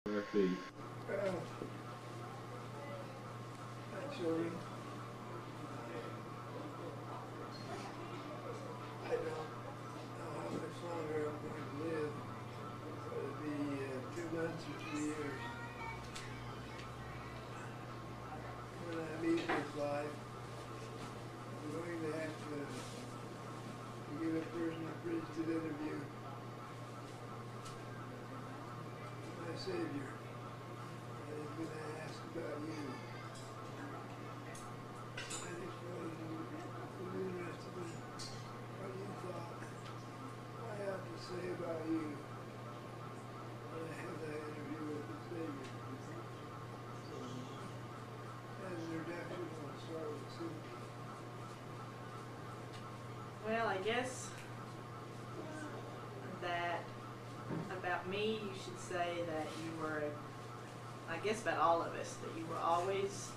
Our feet. Actually, I don't know how much longer I'm going to live. It'll be 2 months or 2 years. When I leave this life, I'm going to have to give a person a priesthood interview. My Savior. And he's going to ask about you. I just wanted to be interested in what you thought I have to say about you when I have that interview with the Savior. So, and they're definitely going to start with sin. Well, I guess that about me, you should say that you were, I guess about all of us, that you were always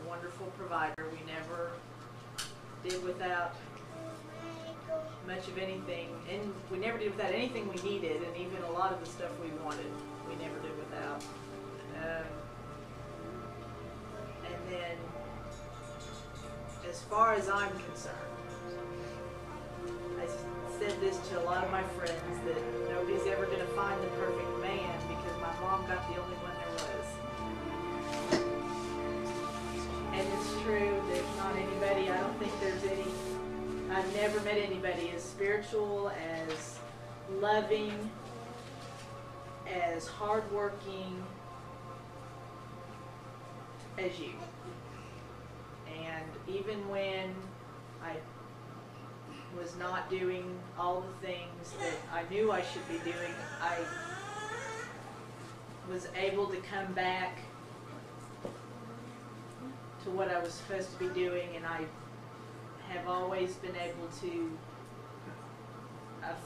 a wonderful provider. We never did without much of anything, and we never did without anything we needed, and even a lot of the stuff we wanted, we never did without. And then, as far as I'm concerned, I said this to a lot of my friends, that nobody's ever going to find the perfect man because my mom got the only one there was. And it's true, there's not anybody, I don't think there's any, I've never met anybody as spiritual, as loving, as hardworking as you. And even when I was not doing all the things that I knew I should be doing, I was able to come back to what I was supposed to be doing, and I have always been able to,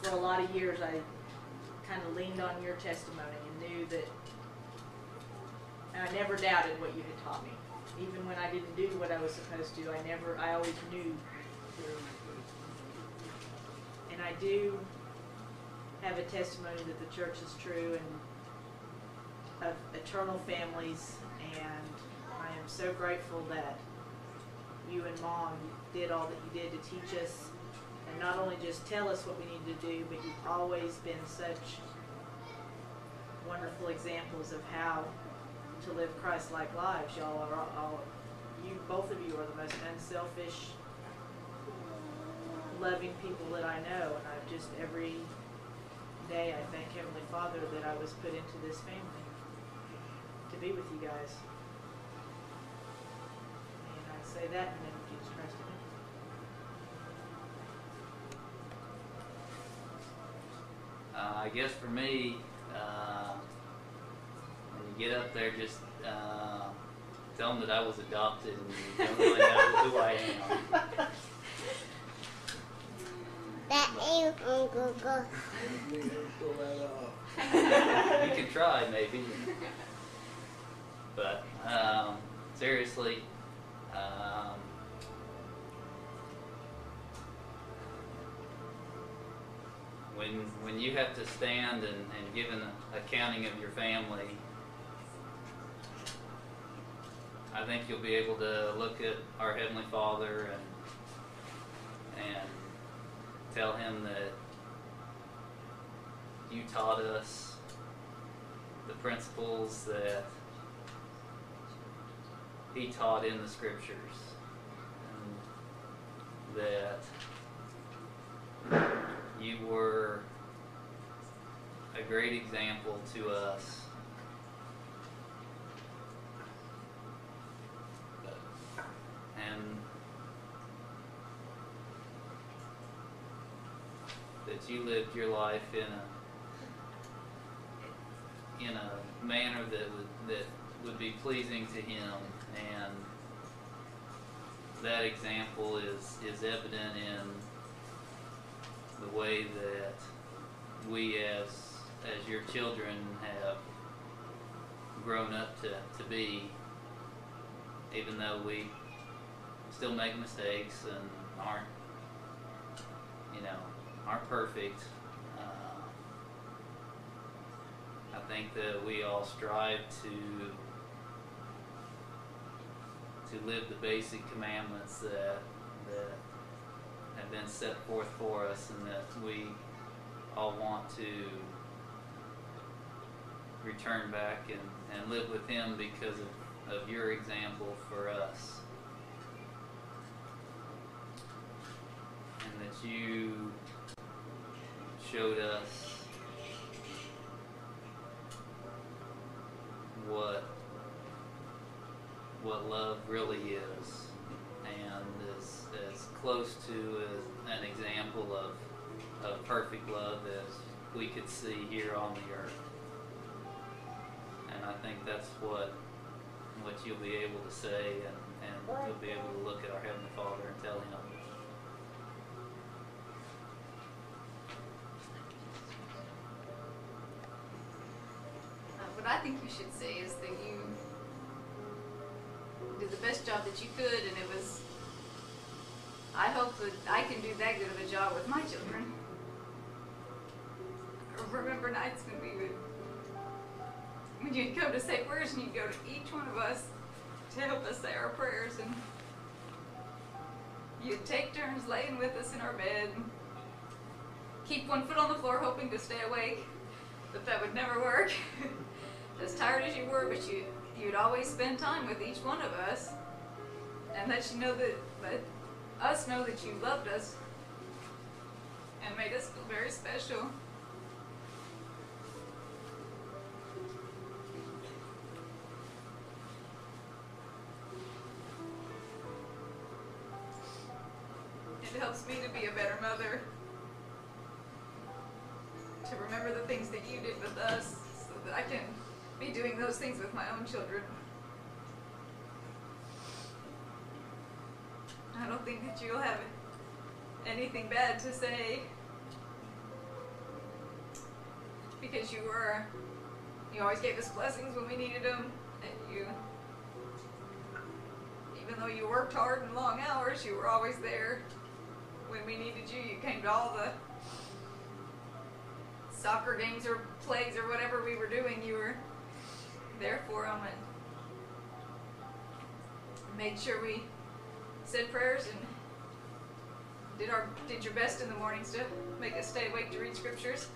for a lot of years, I kind of leaned on your testimony and knew that, and I never doubted what you had taught me. Even when I didn't do what I was supposed to, I always knew. And I do have a testimony that the church is true and of eternal families, and I am so grateful that you and Mom did all that you did to teach us, and not only just tell us what we need to do, but you've always been such wonderful examples of how to live Christ-like lives. Y'all are both of you are the most unselfish, loving people that I know, and I've just every day I thank Heavenly Father that I was put into this family to be with you guys. And I say that in the name of Jesus Christ. I guess for me, when you get up there, just tell them that I was adopted and you don't really know who I am. That ain't Uncle Go. Pull that off. You could try, maybe. But seriously, when you have to stand and give an accounting of your family, I think you'll be able to look at our Heavenly Father and tell Him that you taught us the principles that He taught in the Scriptures, and that you were a great example to us. And that you lived your life in a manner that would be pleasing to Him, and that example is evident in the way that we as your children have grown up to be, even though we still make mistakes and aren't perfect. I think that we all strive to live the basic commandments that have been set forth for us, and that we all want to return back and live with Him because of your example for us. And that you showed us what love really is, and as close to an example of perfect love as we could see here on the earth. And I think that's what you'll be able to say, and you'll be able to look at our Heavenly Father and tell Him. What I think you should say is that you did the best job that you could, and it was, I hope that I can do that good of a job with my children. I remember nights when you'd come to say prayers, and you'd go to each one of us to help us say our prayers, and you'd take turns laying with us in our bed, and keep one foot on the floor hoping to stay awake, but that would never work. As tired as you were, but you'd always spend time with each one of us, and let us know that you loved us and made us feel very special. It helps me to be a better mother, to remember the things that you did with us, so that I can be doing those things with my own children. I don't think that you'll have anything bad to say, because you always gave us blessings when we needed them, and even though you worked hard and long hours, you were always there when we needed you. You came to all the soccer games or plays or whatever we were doing. You were there for them and made sure we said prayers and did your best in the mornings to make us stay awake to read scriptures,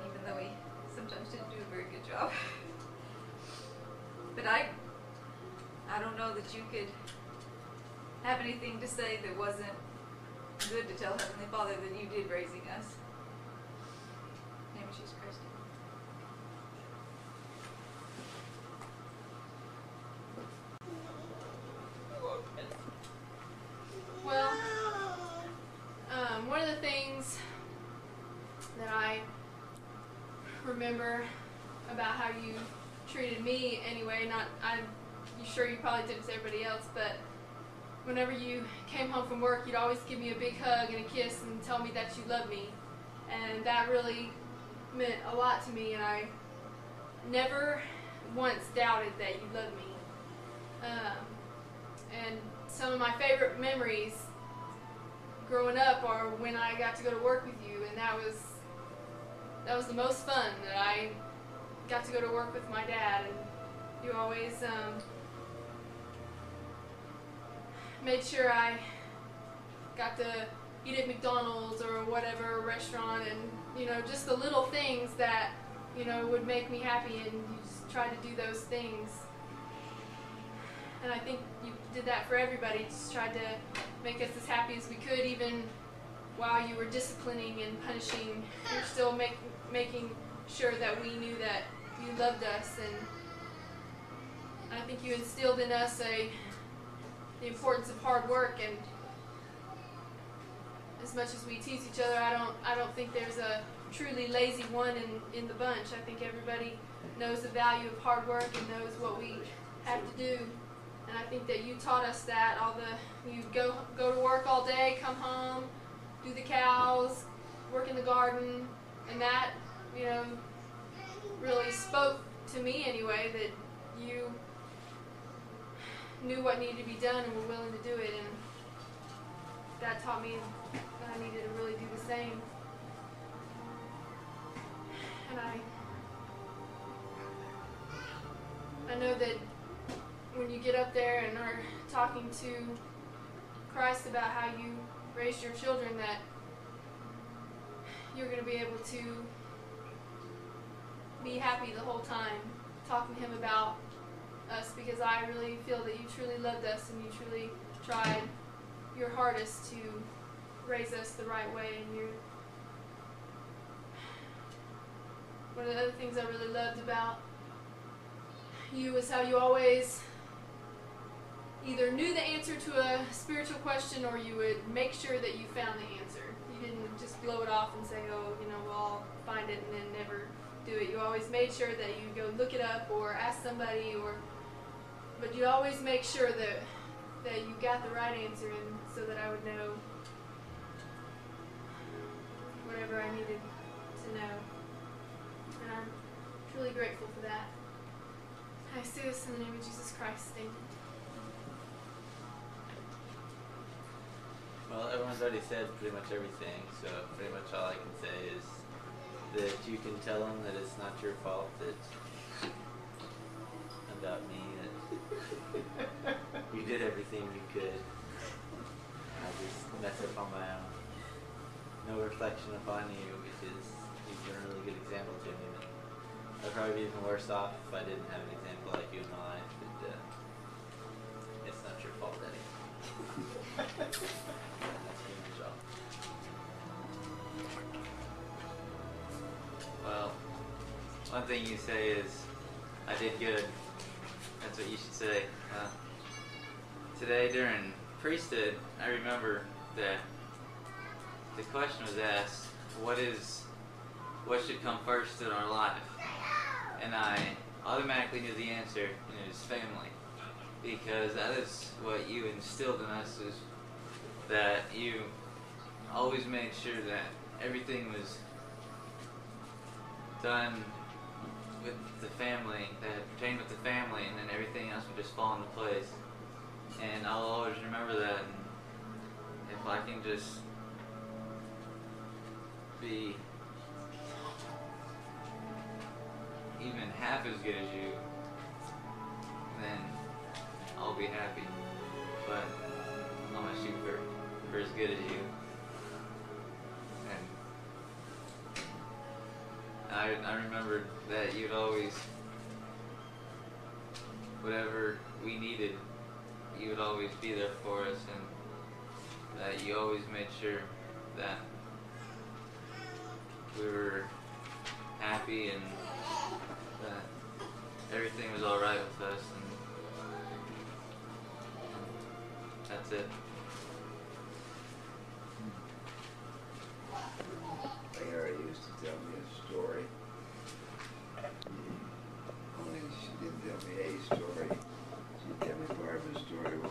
even though we sometimes didn't do a very good job. But I don't know that you could have anything to say that wasn't good to tell Heavenly Father that you did raising us. In the name of Jesus Christ. Well, one of the things that I remember about how you treated me anyway, I'm sure you probably did it to everybody else, but whenever you came home from work, you'd always give me a big hug and a kiss and tell me that you loved me. And that really meant a lot to me, and I never once doubted that you loved me. And some of my favorite memories growing up are when I got to go to work with you, and that was the most fun, that I got to go to work with my dad, and you always made sure I got to eat at McDonald's or whatever restaurant, and just the little things that would make me happy, and you just tried to do those things. And I think you did that for everybody, just tried to make us as happy as we could, even while you were disciplining and punishing. You're still making sure that we knew that you loved us, and I think you instilled in us the importance of hard work. And as much as we tease each other, I don't think there's a truly lazy one in the bunch. I think everybody knows the value of hard work and knows what we have to do. And I think that you taught us that. You go to work all day, come home, do the cows, work in the garden, and that really spoke to me anyway, that you knew what needed to be done and were willing to do it, and that taught me that I needed to really do the same. And And I know that when you get up there and are talking to Christ about how you raised your children, that you're going to be able to be happy the whole time talking to him about us, because I really feel that you truly loved us and you truly tried your hardest to raise us the right way. And one of the other things I really loved about you was how you always either knew the answer to a spiritual question, or you would make sure that you found the answer. You didn't just blow it off and say, oh, we'll all find it, and then never do it. You always made sure that you go look it up or ask somebody, but you always make sure that you got the right answer, and so that I would know whatever I needed to know. And I'm truly grateful for that. I say this in the name of Jesus Christ. Amen. Well, everyone's already said pretty much everything, so pretty much all I can say is that you can tell them that it's not your fault, that about me, that you did everything you could. I just messed up on my own. No reflection upon you, because you've been a really good example to me. I'd probably be even worse off if I didn't have an example like you in my life, but it's not your fault, Eddie. That's doing your job. Well, one thing you say is, I did good. That's what you should say. Today during priesthood, I remember that the question was asked, what should come first in our life? And I automatically knew the answer, and it was family. Because that is what you instilled in us, is that you always made sure that everything was done with the family, that pertained with the family, and then everything else would just fall into place. And I'll always remember that. And if I can just be even half as good as you, then I'll be happy. But I'm gonna shoot for as good as you. And I remembered that you'd always, whatever we needed, you would always be there for us, and that you always made sure that we were happy and that everything was alright with us, and that's it. Mary used to tell me a story. Only she didn't tell me a story. She told me part of the story was